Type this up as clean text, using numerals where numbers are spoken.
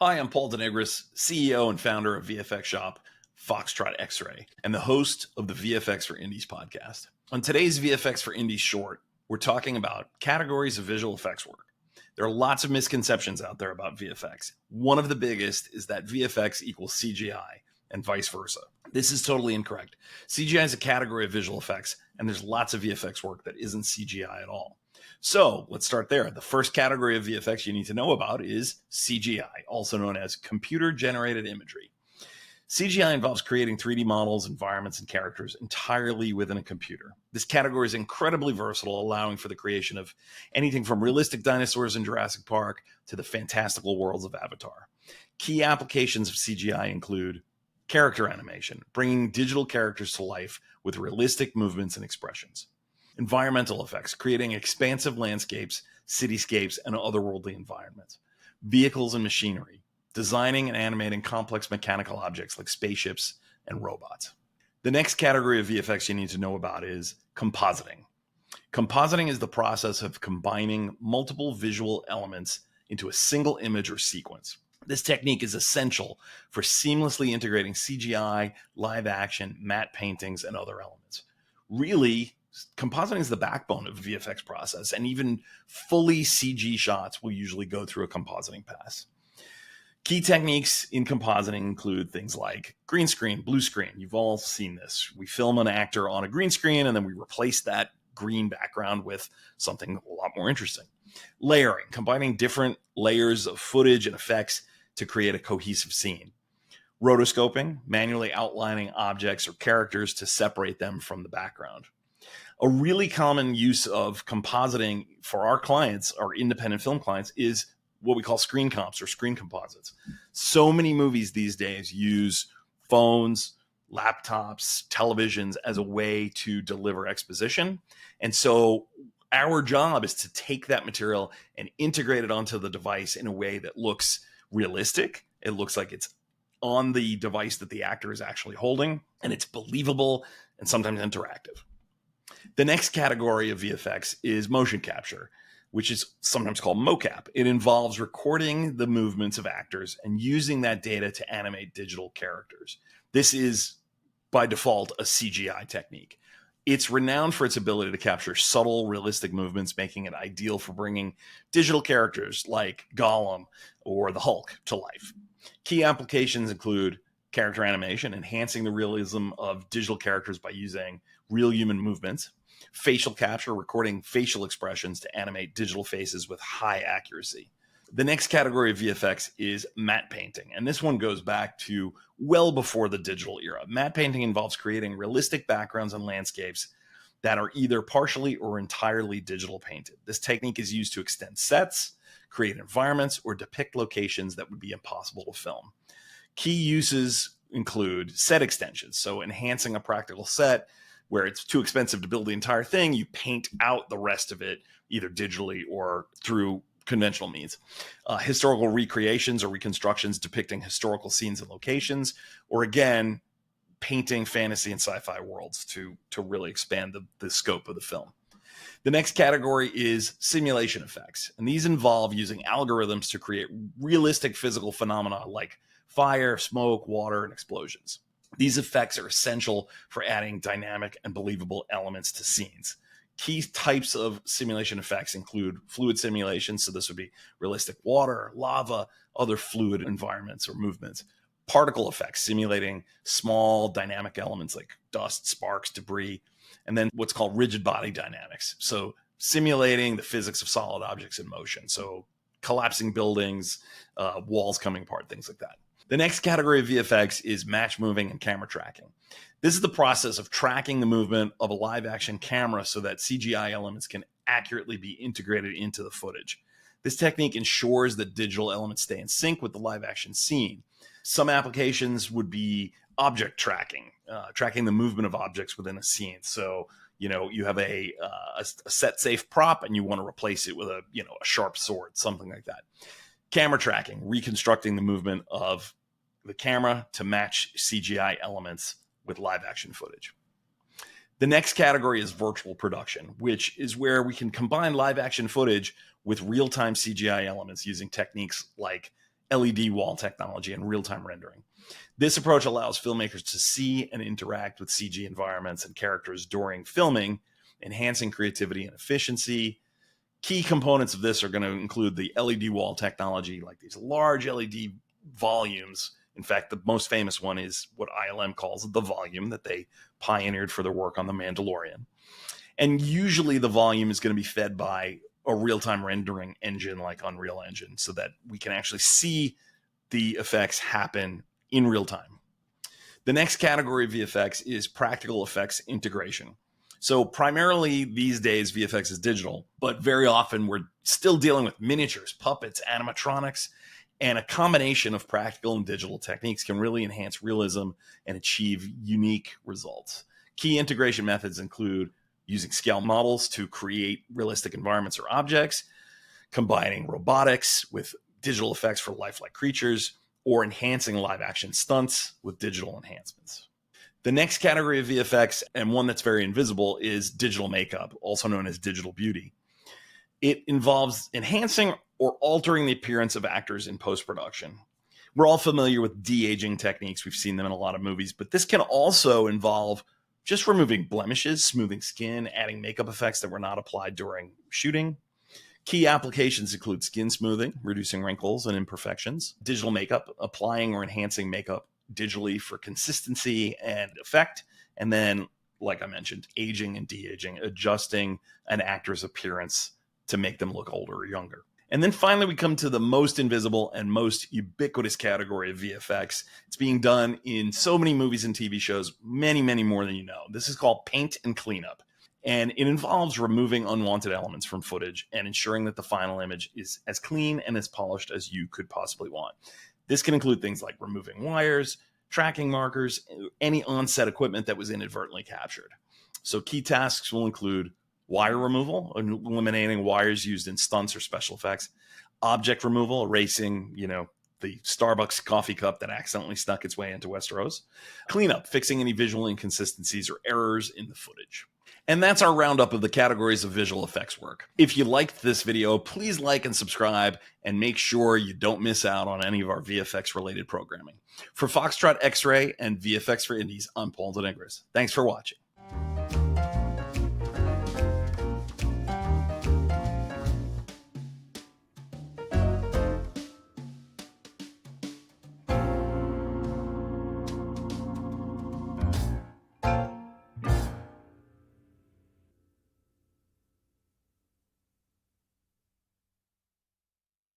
Hi, I'm Paul Denegris, CEO and founder of VFX shop Foxtrot X-Ray, and the host of the VFX for Indies podcast. On today's VFX for Indies short, we're talking about categories of visual effects work. There are lots of misconceptions out there about VFX. One of the biggest is that VFX equals CGI and vice versa. This is totally incorrect. CGI is a category of visual effects, and there's lots of VFX work that isn't CGI at all. So let's start there. The first category of VFX you need to know about is CGI, also known as computer-generated imagery. CGI involves creating 3D models, environments, and characters entirely within a computer. This category is incredibly versatile, allowing for the creation of anything from realistic dinosaurs in Jurassic Park to the fantastical worlds of Avatar. Key applications of CGI include character animation, bringing digital characters to life with realistic movements and expressions. Environmental effects, creating expansive landscapes, cityscapes, and otherworldly environments. Vehicles and machinery, designing and animating complex mechanical objects like spaceships and robots. The next category of VFX you need to know about is compositing. Compositing is the process of combining multiple visual elements into a single image or sequence. This technique is essential for seamlessly integrating CGI, live action, matte paintings, and other elements. Really, compositing is the backbone of the VFX process, and even fully CG shots will usually go through a compositing pass. Key techniques in compositing include things like green screen, blue screen. You've all seen this. We film an actor on a green screen, and then we replace that green background with something a lot more interesting. Layering, combining different layers of footage and effects to create a cohesive scene. Rotoscoping, manually outlining objects or characters to separate them from the background. A really common use of compositing for our clients, our independent film clients, is what we call screen comps or screen composites. So many movies these days use phones, laptops, televisions as a way to deliver exposition. And so our job is to take that material and integrate it onto the device in a way that looks realistic. It looks like it's on the device that the actor is actually holding, and it's believable and sometimes interactive. The next category of VFX is motion capture, which is sometimes called mocap. It involves recording the movements of actors and using that data to animate digital characters. This is, by default, a CGI technique. It's renowned for its ability to capture subtle, realistic movements, making it ideal for bringing digital characters like Gollum or the Hulk to life. Key applications include character animation, enhancing the realism of digital characters by using real human movements. Facial capture, recording facial expressions to animate digital faces with high accuracy. The next category of VFX is matte painting, and this one goes back to well before the digital era. Matte painting involves creating realistic backgrounds and landscapes that are either partially or entirely digital painted. This technique is used to extend sets, create environments, or depict locations that would be impossible to film. Key uses include set extensions, so enhancing a practical set where it's too expensive to build the entire thing, you paint out the rest of it either digitally or through conventional means. Historical recreations or reconstructions depicting historical scenes and locations, or again, painting fantasy and sci-fi worlds to really expand the scope of the film. The next category is simulation effects, and these involve using algorithms to create realistic physical phenomena like fire, smoke, water, and explosions. These effects are essential for adding dynamic and believable elements to scenes. Key types of simulation effects include fluid simulation, so this would be realistic water, lava, other fluid environments or movements. Particle effects, simulating small dynamic elements like dust, sparks, debris. And then what's called rigid body dynamics, so simulating the physics of solid objects in motion, so collapsing buildings, walls coming apart, things like that. The next category of VFX is match moving and camera tracking. This is the process of tracking the movement of a live action camera so that CGI elements can accurately be integrated into the footage. This technique ensures that digital elements stay in sync with the live action scene. Some applications would be object tracking, tracking the movement of objects within a scene. So, you have a set safe prop and you want to replace it with a sharp sword, something like that. Camera tracking, reconstructing the movement of the camera to match CGI elements with live action footage. The next category is virtual production, which is where we can combine live action footage with real-time CGI elements using techniques like LED wall technology and real-time rendering. This approach allows filmmakers to see and interact with CG environments and characters during filming, enhancing creativity and efficiency. Key components of this are going to include the LED wall technology, like these large LED volumes. In fact, the most famous one is what ILM calls the volume that they pioneered for their work on The Mandalorian. And usually the volume is going to be fed by a real-time rendering engine like Unreal Engine so that we can actually see the effects happen in real time. The next category of VFX is practical effects integration. So primarily these days, VFX is digital, but very often we're still dealing with miniatures, puppets, animatronics, and a combination of practical and digital techniques can really enhance realism and achieve unique results. Key integration methods include using scale models to create realistic environments or objects, combining robotics with digital effects for lifelike creatures, or enhancing live action stunts with digital enhancements. The next category of VFX, and one that's very invisible, is digital makeup, also known as digital beauty. It involves enhancing or altering the appearance of actors in post-production. We're all familiar with de-aging techniques. We've seen them in a lot of movies, but this can also involve just removing blemishes, smoothing skin, adding makeup effects that were not applied during shooting. Key applications include skin smoothing, reducing wrinkles and imperfections, digital makeup, applying or enhancing makeup digitally for consistency and effect, and then, like I mentioned, aging and de-aging, adjusting an actor's appearance to make them look older or younger. And then finally, we come to the most invisible and most ubiquitous category of VFX. It's being done in so many movies and TV shows, many, many more than you know. This is called paint and cleanup. And it involves removing unwanted elements from footage and ensuring that the final image is as clean and as polished as you could possibly want. This can include things like removing wires, tracking markers, any on-set equipment that was inadvertently captured. So key tasks will include wire removal, eliminating wires used in stunts or special effects, object removal, erasing, the Starbucks coffee cup that accidentally snuck its way into Westeros, cleanup, fixing any visual inconsistencies or errors in the footage. And that's our roundup of the categories of visual effects work. If you liked this video, please like and subscribe and make sure you don't miss out on any of our VFX related programming. For Foxtrot X-Ray and VFX for Indies, I'm Paul Denegris. Thanks for watching.